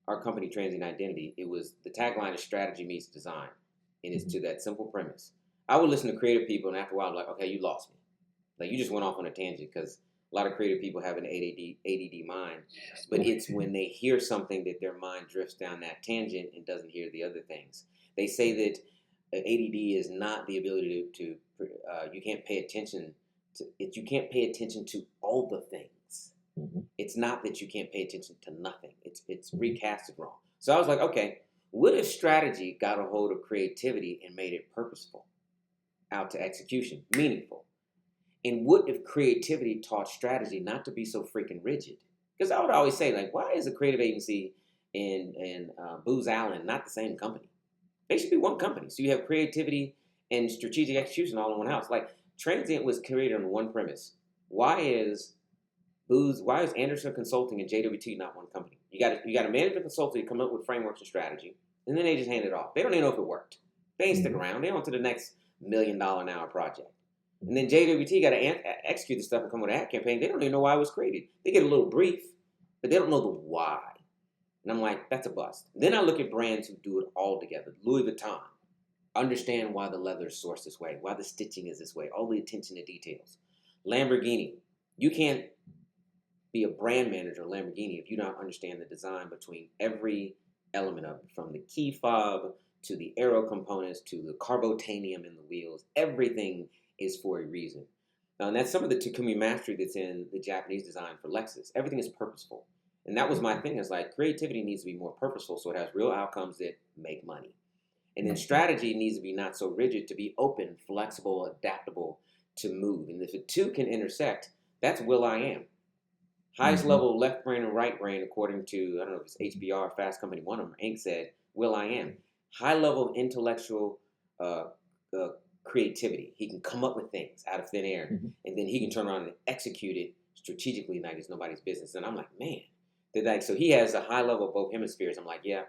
our company, Transient Identiti, it was the tagline is strategy meets design. And it's to that simple premise. I would listen to creative people, and after a while, I'm like, okay, you lost me. Like, you just went off on a tangent because a lot of creative people have an ADD mind. But it's when they hear something that their mind drifts down that tangent and doesn't hear the other things. They say that ADD is not the ability to you can't pay attention to it. You can't pay attention to all the things. It's not that you can't pay attention to nothing. It's recasted wrong. So I was like, okay, what if strategy got a hold of creativity and made it purposeful, out to execution, meaningful? And what if creativity taught strategy not to be so freaking rigid? Because I would always say, like, why is a creative agency and Booz Allen not the same company? They should be one company. So you have creativity and strategic execution all in one house. Like, Transient was created on one premise. Why is Anderson Consulting and JWT not one company? You got a management consulting to come up with frameworks and strategy, and then they just hand it off. They don't even know if it worked. They ain't stick around. They on to the next $1 million an hour project. And then JWT got to execute the stuff and come with an ad campaign. They don't even know why it was created. They get a little brief, but they don't know the why. And I'm like, that's a bust. Then I look at brands who do it all together. Louis Vuitton. Understand why the leather is sourced this way, why the stitching is this way, all the attention to details. Lamborghini. You can't be a brand manager of Lamborghini if you don't understand the design between every element of it, from the key fob to the aero components to the carbotanium in the wheels. Everything is for a reason. And that's some of the Takumi mastery that's in the Japanese design for Lexus. Everything is purposeful. And that was my thing. It's like creativity needs to be more purposeful so it has real outcomes that make money. And then strategy needs to be not so rigid, to be open, flexible, adaptable, to move. And if the two can intersect, that's Will I Am. Highest level left brain and right brain, according to, I don't know if it's HBR, Fast Company, one of them, Inc. said, Will I Am. High level of intellectual creativity. He can come up with things out of thin air, and then he can turn around and execute it strategically like it's nobody's business. And I'm like, man. So he has a high level of both hemispheres. I'm like, yeah,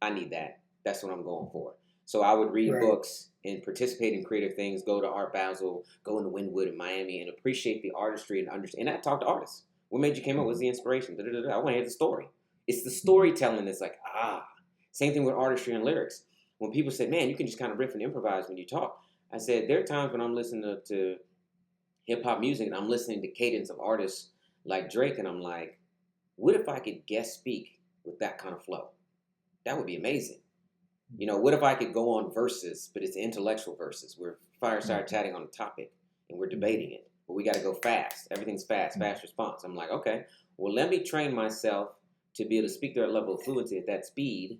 I need that. That's what I'm going for. So I would read books and participate in creative things, go to Art Basel, go into Wynwood in Miami, and appreciate the artistry and understand. And I talk to artists. What made you came up? What's the inspiration? I want to hear the story. It's the storytelling that's like, Same thing with artistry and lyrics. When people say, man, you can just kind of riff and improvise when you talk. I said, there are times when I'm listening to hip-hop music and I'm listening to cadence of artists like Drake, and I'm like, what if I could guest speak with that kind of flow? That would be amazing. You know, what if I could go on verses, but it's intellectual verses. We're fireside chatting on a topic and we're debating it, but we got to go fast. Everything's fast response. I'm like, okay, well, let me train myself to be able to speak to that level of fluency at that speed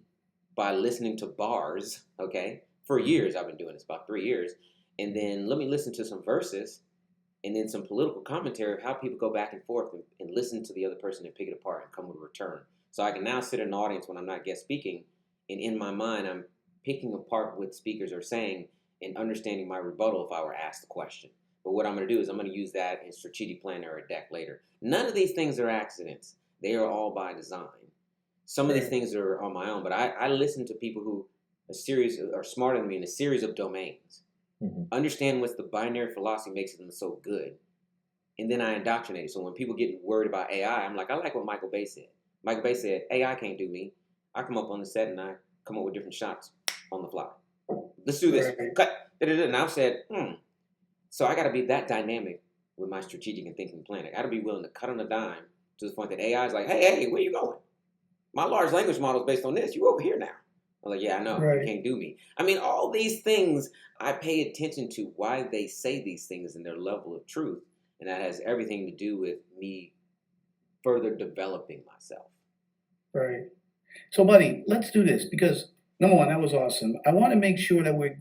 by listening to bars, okay? For years, I've been doing this, about 3 years. And then let me listen to some verses and then some political commentary of how people go back and forth and listen to the other person and pick it apart and come with a return. So I can now sit in an audience when I'm not guest speaking, and in my mind, I'm picking apart what speakers are saying and understanding my rebuttal if I were asked the question. But what I'm going to do is I'm going to use that in strategic plan or a deck later. None of these things are accidents. They are all by design. Some of these things are on my own, but I listen to people who are smarter than me in a series of domains. Understand what's the binary philosophy makes them so good. And then I indoctrinate. So when people get worried about AI, I'm like, I like what Michael Bay said. Michael Bay said, AI can't do me. I come up on the set and I come up with different shots on the fly. Let's do this. Cut. And I've said, So I got to be that dynamic with my strategic and thinking plan. I got to be willing to cut on a dime to the point that AI is like, hey, where you going? My large language model is based on this. You over here now. I'm like, yeah, I know. You can't do me. I mean, all these things, I pay attention to why they say these things and their level of truth. And that has everything to do with me further developing myself. Right. So, buddy, let's do this because, number one, that was awesome. I want to make sure that we're